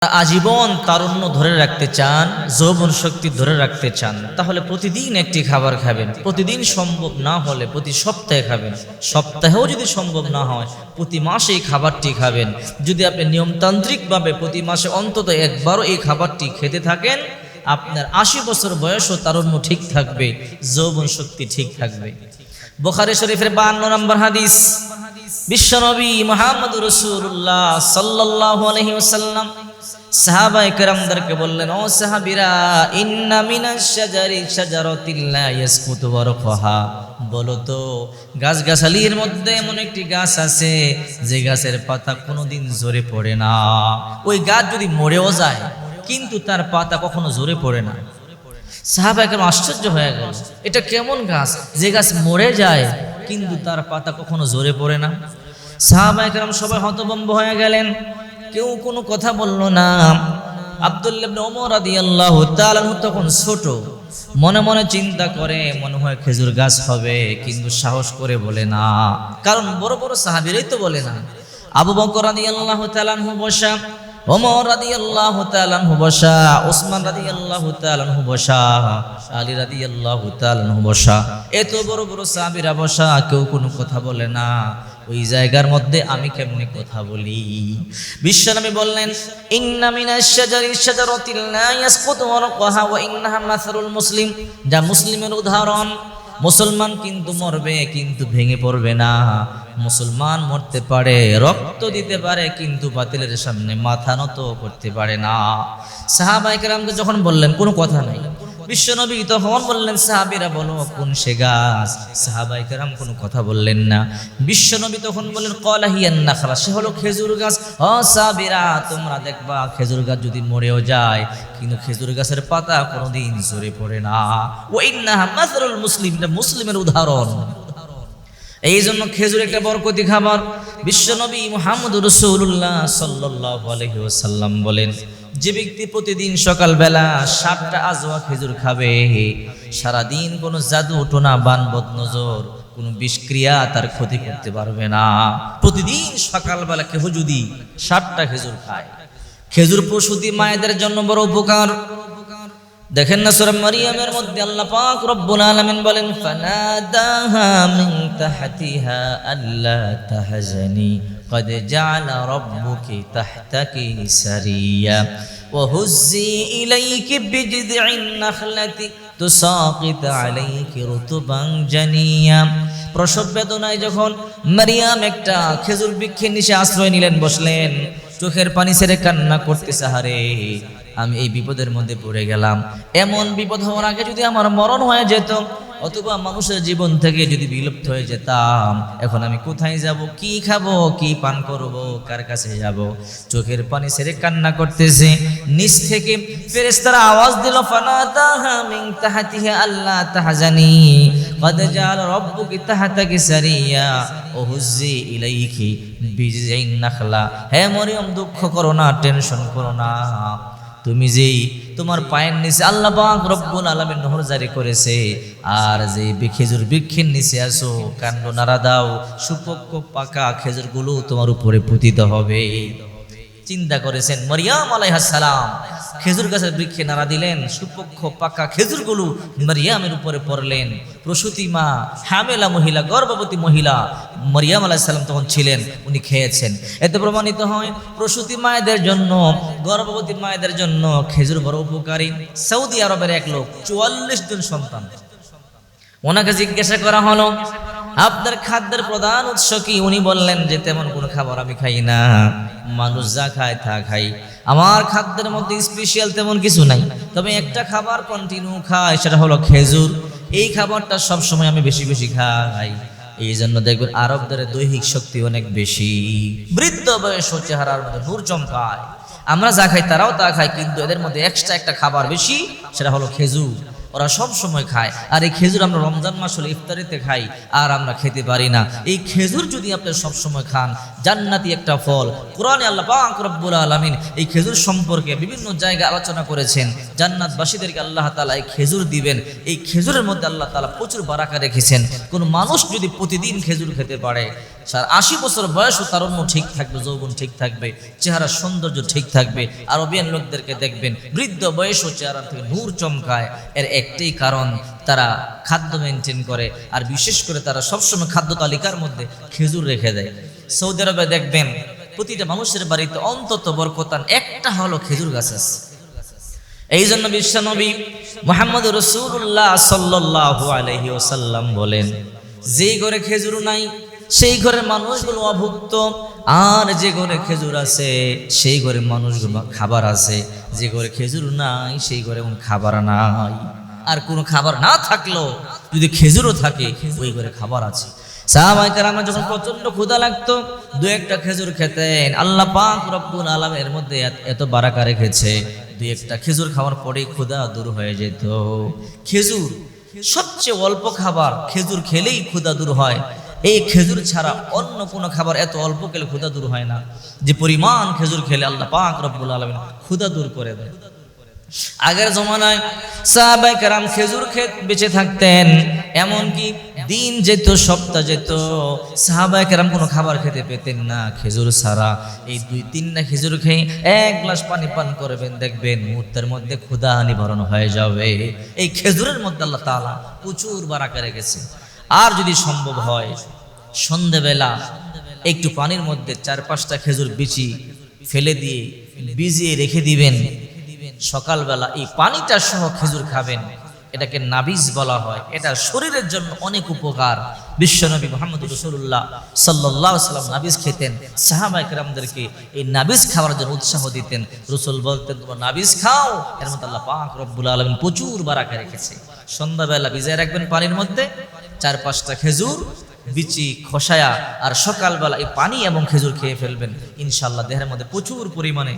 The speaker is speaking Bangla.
আজীবন তারুণ্য ধরে রাখতে চান, যৌবন শক্তি ধরে রাখতে চান, তাহলে প্রতিদিন একটি খাবার খাবেন। প্রতিদিন সম্ভব না হলে প্রতি সপ্তাহে খাবেন। সপ্তাহেও যদি সম্ভব না হয় প্রতি মাসে এই খাবারটি খাবেন। যদি আপনি নিয়মতান্ত্রিকভাবে প্রতি মাসে অন্তত একবারও এই খাবারটি খেতে থাকেন, আপনার ৮০ বছর বয়সও তারুণ্য ঠিক থাকবে, যৌবন শক্তি ঠিক থাকবে। বুখারী শরীফের ৫২ নম্বর হাদিস, বিশ্বনবী মুহাম্মদুর রাসূলুল্লাহ সাল্লাল্লাহু আলাইহি ওয়াসাল্লাম সাহাবায়ে কেরামদেরকে বললেন, ও সাহাবীরা, ইন্না মিনাশ শাজারি শাজারাতিন লা ইয়াসকুতু ওয়ারকুহা, বলো তো গাছগাছালির মধ্যে এমন একটি গাছ আছে যে গাছের পাতা কোনোদিন ঝরে পড়ে না। ওই গাছ যদি মরেও যায় কিন্তু তার পাতা কখনো ঝরে পড়ে না। সাহাবায়ে কেরাম আশ্চর্য হয়ে গেল, এটা কেমন গাছ যে গাছ মরে যায় কিন্তু তার পাতা কখনো ঝরে পড়ে না। সাহাবায়ে কেরাম সবাই হতভম্ব হয়ে গেলেন, কেউ কোনো কথা বলল না। আব্দুল্লাহ ইবনে ওমর রাদিয়াল্লাহু তাআলা আনহু তখন ছোট, মনে মনে চিন্তা করে মনে হয় খেজুর গাছ হবে, কিন্তু সাহস করে বলে না, কারণ বড় বড় সাহাবীরাই তো বলে না। আবু বকর রাদিয়াল্লাহু তাআলা আনহু বসা, ওমর রাদিয়াল্লাহু তাআলা আনহু বসা, ওসমান রাদিয়াল্লাহু তাআলা আনহু বসা, আলী রাদিয়াল্লাহু তাআলা আনহু বসা, এত বড় বড় সাহাবীরা বসা, কেউ কোনো কথা বলে না। ওই জায়গার মধ্যে আমি কেমনে কথা বলি? বিশ্বনবী বললেন, ইন্না মিনাশ শাজারি শাজারাতিন লা ইয়াসকুতু ওয়ারকুহা ওয়া ইন্নাহা মাসালুল মুসলিম, যা মুসলিমের উদাহরণ। মুসলমান কিন্তু মরবে কিন্তু ভেঙে পড়বে না। মুসলমান মরতে পারে, রক্ত দিতে পারে, কিন্তু বাতিলের সামনে মাথা নত করতে পারে না। সাহাবায়ে কেরামকে যখন বললেন কোনো কথা নাই, বিশ্বনবী তখন বললেন, সাহাবীরা বলো কোন সে গাছ? সাহাবায়ে কেরাম কোনো কথা বললেন না। বিশ্বনবী তখন বললেন, ক্বালা হিয়ান নাখলা, সে হলো খেজুর গাছ। ও সাহাবীরা, তোমরা দেখবা খেজুর গাছ যদি মরেও যায় কিন্তু খেজুর গাছের পাতা কোনোদিন ঝরে পড়ে না। ওয়া ইন্নাহা মাসালুল মুসলিম, এটা মুসলিমের উদাহরণ। এই জন্য খেজুর একটা বরকতি খাবার। বিশ্বনবী মুহাম্মদুর রাসূলুল্লাহ সাল্লাল্লাহু আলাইহি ওয়াসাল্লাম বলেন, যে ব্যক্তি প্রতিদিন সকালবেলা ৭টা আজওয়া খেজুর খাবে, সারাদিন কোনো জাদু টোনা বান বদনজর কোনো বিষক্রিয়া তার ক্ষতি করতে পারবে না। প্রতিদিন সকালবেলা কেহ যদি ৭টা খেজুর খায়, খেজুর প্রসূতি মায়েদের জন্য বড় উপকার। দেখেন না সূরা মারিয়ামের মধ্যে আল্লাহ পাক রব্বুল আলামিন বলেন, ফানাদাহা মিন তাহতিহা আল্লা তাহজানি قد جعل ربك تحتك سريا وهزي إليك بجذع النخلة تساقط عليك رطبا جنيا। প্রসব বেদনায় যখন মারিয়াম একটা খেজুর বৃক্ষের নিচে আশ্রয় নিলেন, বসলেন, চোখের পানি ছেড়ে কান্না করতেছে, হারে আমি এই বিপদের মধ্যে পড়ে গেলাম। এমন বিপদ হওয়ার আগে যদি আমার মরণ হয়ে যেত, অথবা মানুষের জীবন থেকে যদি বিলুপ্ত হয়ে যেতাম, এখন আমি কোথায় যাব, কি খাবো, কি পান করব, কার কাছে যাব? চোখের পানি ছেড়ে কান্না করতেছে। নিচ থেকে ফেরেশতারা আওয়াজ দিল, ফানাদাহা মিন তাহতিহা আল্লা তাহজানি ক্বাদ জাআলা রাব্বুকি তাহতাকি সারিয়া ওয়া হুজ্জি ইলাইকি বিজযাইন নাখলা। হে মরিয়ম, দুঃখ করো না, টেনশন করো না, তুমি যেই তোমার পায়ের নিচে আল্লাহ পাক রব্বুল আলামিন নহর জারি করেছে, আর যে খেজুর বৃক্ষের নিচে আসো, কাণ্ড নাড়া দাও, সুপক্ক পাকা খেজুরগুলো তোমার উপরে পতিত হবে। চিন্তা করেছেন মারিয়াম আলাইহিস সালাম খেজুর গাছের বৃক্ষে নাড়া দিলেন, সুপক্ষ পাকা খেজুরগুলো মারিয়ামের উপরে পড়লেন। প্রসূতি মা, হামেলা মহিলা, গর্ভবতী মহিলা মারিয়াম আলাইহিস সালাম তখন ছিলেন, উনি খেয়েছেন। এতে প্রমাণিত হয় প্রসূতি মায়েদের জন্য, গর্ভবতী মায়েদের জন্য খেজুর বড় উপকারী। সৌদি আরবের এক লোক ৪৪ জন সন্তান, ওনাকে জিজ্ঞাসা করা হলো, আপনার খাদ্যের প্রধান উৎস কি? উনি বললেন যে তেমন কোনো খাবার আমি খাই না, মানুষ যা খায় তা খাই, আমার খাদ্যের মধ্যে স্পেশাল তেমন কিছু নাই, তবে একটা খাবার কন্টিনিউ খাই, সেটা হলো খেজুর। এই খাবারটা সবসময় আমি বেশি বেশি খাই। এই জন্য দেখবেন আরবদের দৈহিক শক্তি অনেক বেশি, বৃদ্ধ বয়স চেহারার মধ্যে নূর চমকায়। আমরা যা খাই তারাও তা খায়, কিন্তু এদের মধ্যে এক্সট্রা একটা খাবার বেশি, সেটা হলো খেজুর। ওরা সব সময় খায়। আর এই খেজুর আমরা রমজান মাস হলে ইফতারিতে খাই, আর আমরা খেতে পারি না। এই খেজুর যদি আপনি সব সময় খান, জান্নাতি একটা ফল। কোরআনে আল্লাহ পাক রব্বুল আলামিন এই খেজুর সম্পর্কে বিভিন্ন জায়গায় আলোচনা করেছেন। জান্নাতবাসীদেরকে আল্লাহ তাআলা এই খেজুর দিবেন। এই খেজুরের মধ্যে আল্লাহ তাআলা প্রচুর বারাকা রেখেছেন। কোন মানুষ যদি প্রতিদিন খেজুর খেতে পারে, 80 বছর বয়সও তারুণ্য ঠিক থাকবে, যৌবন ঠিক থাকবে, চেহারার সৌন্দর্য ঠিক থাকবে। আরবিয়ান লোকদেরকে দেখবেন বৃদ্ধ বয়সও চেহারা থেকে নূর চমকায়। এর একটাই কারণ, তারা খাদ্য মেনটেন করে, আর বিশেষ করে তারা সবসময় খাদ্য তালিকার মধ্যে খেজুর রেখে দেয়। সৌদি আরবে দেখবেন প্রতিটা মানুষের বাড়িতে অন্তত বরকতান একটা হলো খেজুর গাছ আছে। এই জন্য বিশ্বনবী মুহাম্মদ রাসূলুল্লাহ সাল্লাল্লাহু আলাইহি ওয়াসাল্লাম বলেন, যেই ঘরে খেজুর নাই সেই ঘরের মানুষগুলো অভুক্ত, আর যে ঘরে খেজুর আছে সেই ঘরের মানুষগুলো খাবার আছে। যে ঘরে খেজুর নাই সেই ঘরে কোনো খাবার নাই। আর কোনো খাবার না থাকলেও যদি খেজুরও থাকে ওই ঘরে খাবার আছে। সাহাবায়ে কেরামের যখন প্রচন্ড ক্ষুধা লাগতো, দু একটা খেজুর খেতেন। আল্লাহ পাক রব্বুল আলামিনের এর মধ্যে এত বারাকা রেখেছে, দুই একটা খেজুর খাওয়ার পরেই ক্ষুধা দূর হয়ে যেত। খেজুর সবচেয়ে অল্প খাবার, খেজুর খেলেই ক্ষুধা দূর হয়। এই খেজুর ছাড়া অন্য কোনো খাবার এত অল্প খেলে ক্ষুধা দূর হয় না, যে পরিমাণ খেজুর খেলে আল্লাহ পাক রব্বুল আলামিন ক্ষুধা দূর করে দেয়। আগের জমানায় সাহাবায়ে কেরাম খেজুর খেত বেঁচে থাকতেন, এমনকি দিন যেত, সপ্তাহ যেত, সাহাবায়ে কেরাম কোনো খাবার খেতে পেতেন না খেজুর ছাড়া। এই 2-3টা খেজুর খেয়ে 1 গ্লাস পানি পান করবেন, দেখবেন মুহূর্তের মধ্যে ক্ষুধা নিবারণ হয়ে যাবে। এই খেজুরের মধ্যে আল্লাহ তাআলা প্রচুর বারাকা রেখেছে। আর যদি সম্ভব হয় সন্ধ্যেবেলা একটু পানির মধ্যে 4-5টা খেজুর বিচি ফেলে দিয়ে ভিজিয়ে রেখে দিবেন, সকালবেলা এই পানিটা সহ খেজুর খাবেন। এটাকে নাবিজ বলা হয়। এটা শরীরের জন্য অনেক উপকার। বিশ্বনবী মুহাম্মদ রাসূলুল্লাহ সাল্লাল্লাহু আলাইহি ওয়াসাল্লাম নাবিজ খেতেন। সাহাবায়ে কেরামদেরকে এই নাবিজ খাওয়ার জন্য উৎসাহ দিতেন। রাসূল বলতেন, তোমরা নাবিজ খাও, এর মধ্যে আল্লাহ পাক রব্বুল আলামিন প্রচুর বারাকা রেখেছে। সন্ধ্যাবেলা ভিজিয়ে রাখবেন পানির মধ্যে 4-5টা খেজুর বিচি খসায়া, আর সকালবেলা এই পানি এবং খেজুর খেয়ে ফেলবেন। ইনশাআল্লাহ দেহের মধ্যে প্রচুর পরিমাণে